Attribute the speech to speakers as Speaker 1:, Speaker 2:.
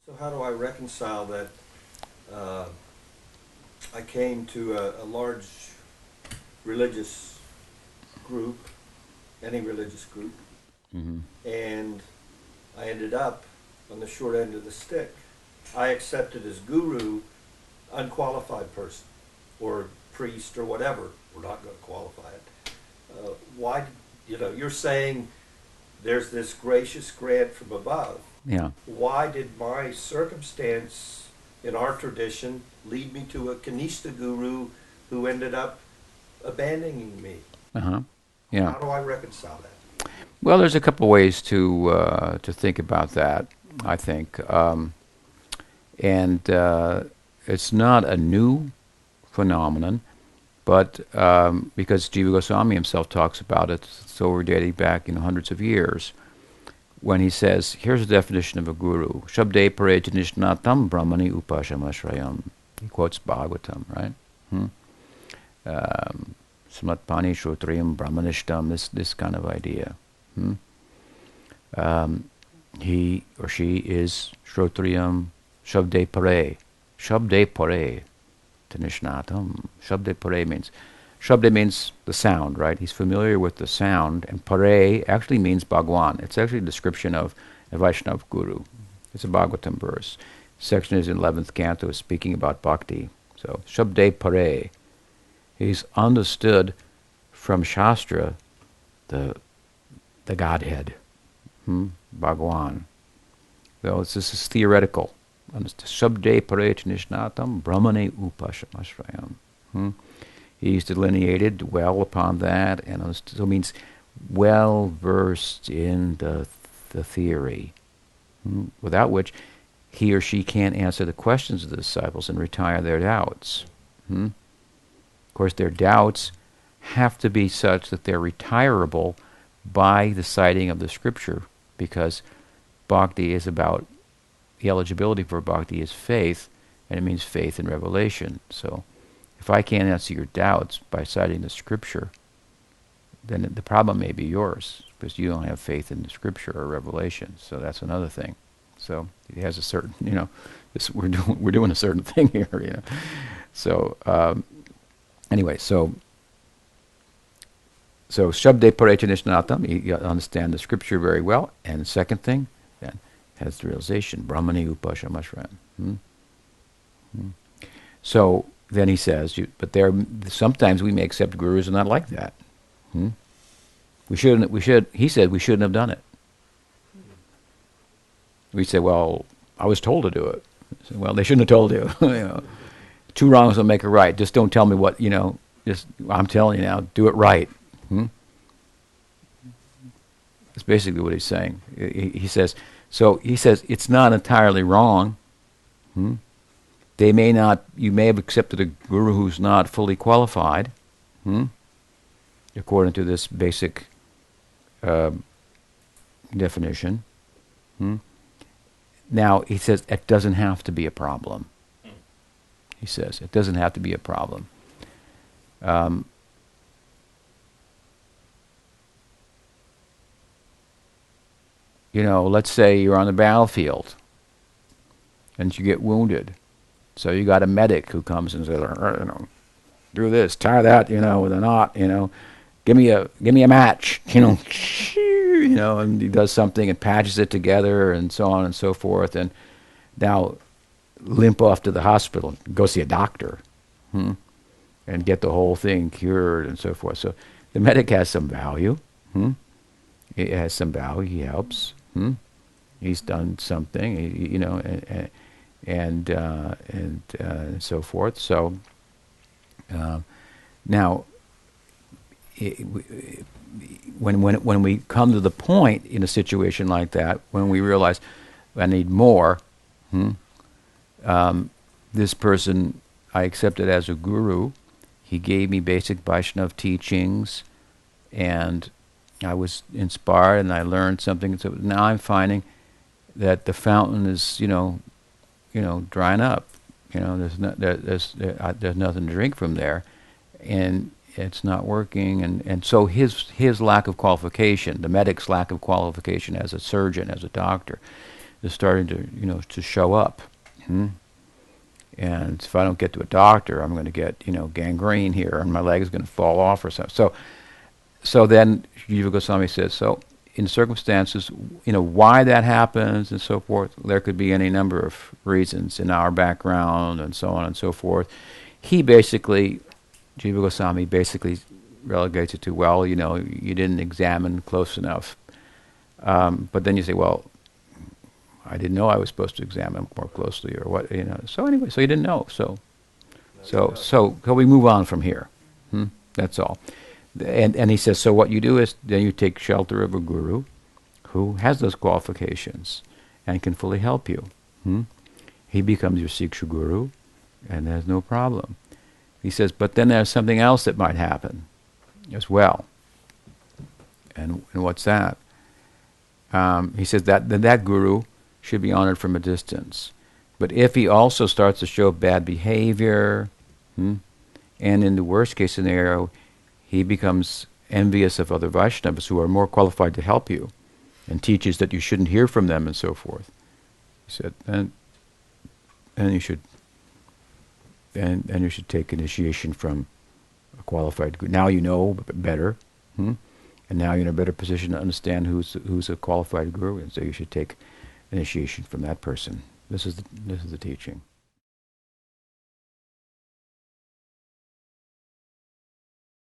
Speaker 1: So how do I reconcile that uh, I came to a large religious group, any religious group,
Speaker 2: Hmm.
Speaker 1: and I ended up on the short end of the stick. I accepted as guru unqualified person or priest or whatever. We're not going to qualify it. Why, you're saying there's this gracious grant from above.
Speaker 2: Yeah.
Speaker 1: Why did my circumstance in our tradition lead me to a Kanishta guru who ended up abandoning me?
Speaker 2: Uh-huh. Yeah.
Speaker 1: How do I reconcile that?
Speaker 2: Well, there's a couple ways to think about that, I think. And it's not a new phenomenon, but because Jiva Goswami himself talks about it, so we're dating back hundreds of years, when he says, here's a definition of a guru. Shabde parejnishnatam brahmani upashamashrayam. He quotes Bhagavatam, right? Hmm? Smatpani shrotriyam brahmanishtam, this kind of idea. Hmm? Um, he or she is shrotriyam shabde pare. Shabde pare tanishnatam. Shabde means the sound, right? He's familiar with the sound, and pare actually means Bhagwan. It's actually a description of a Vaishnav guru. It's a Bhagavatam verse. Section is in 11th canto, speaking about bhakti. So, Shabde pare. He's understood from Shastra the Godhead, Bhagwan. Though this is theoretical. Shabde pare nishnatam brahmane upashamashrayam. He's delineated well upon that, and so means well versed in the theory, without which he or she can't answer the questions of the disciples and retire their doubts. Of course, their doubts have to be such that they're retirable by the citing of the scripture, because bhakti is about, the eligibility for bhakti is faith, and it means faith in revelation. So if I can't answer your doubts by citing the scripture, then the problem may be yours, because you don't have faith in the scripture or revelation. So that's another thing. So it has a certain, we're doing a certain thing here. So anyway, so Shabde Parechanishnatam, you understand the scripture very well. And the second thing, then, has the realization, Brahmani Upashamashram. So then he says, but sometimes we may accept gurus are not like that. He said we shouldn't have done it. We say, well, I was told to do it. Say, well, they shouldn't have told you. Two wrongs will make a right. Just don't tell me what, I'm telling you now, do it right. That's basically what he's saying. He says it's not entirely wrong. You may have accepted a guru who's not fully qualified, according to this basic definition. Now, he says it doesn't have to be a problem. He says it doesn't have to be a problem. Let's say you're on the battlefield and you get wounded. So you got a medic who comes and says, do this, tie that, with a knot, give me a match, and he does something and patches it together and so on and so forth. And now limp off to the hospital, go see a doctor, and get the whole thing cured and so forth. So the medic has some value. It has some value. He helps. He's done something, and so forth. So now, when we come to the point in a situation like that, when we realize I need more, this person I accepted as a guru. He gave me basic Vaishnava teachings, and I was inspired, and I learned something. So now I'm finding that the fountain is, drying up. There's nothing to drink from there, and it's not working. And so his lack of qualification, the medic's lack of qualification as a surgeon, as a doctor, is starting to, to show up. Hmm? And if I don't get to a doctor, I'm going to get, gangrene here, and my leg is going to fall off or something. So then Jiva Goswami says, so in circumstances, why that happens and so forth, there could be any number of reasons in our background and so on and so forth. He basically, Jiva Goswami basically relegates it to, well, you didn't examine close enough. But then you say, well, I didn't know I was supposed to examine more closely, or what, So anyway, so you didn't know. So we move on from here. That's all. And he says, so what you do is then you take shelter of a guru who has those qualifications and can fully help you. He becomes your Siksha guru, and there's no problem. He says, but then there's something else that might happen as well. And what's that? He says that guru should be honored from a distance. But if he also starts to show bad behavior, and in the worst case scenario, he becomes envious of other Vaishnavas who are more qualified to help you, and teaches that you shouldn't hear from them and so forth. He said, and you should take initiation from a qualified guru. Now you know better, and now you're in a better position to understand who's a qualified guru, and so you should take initiation from that person. This is the teaching.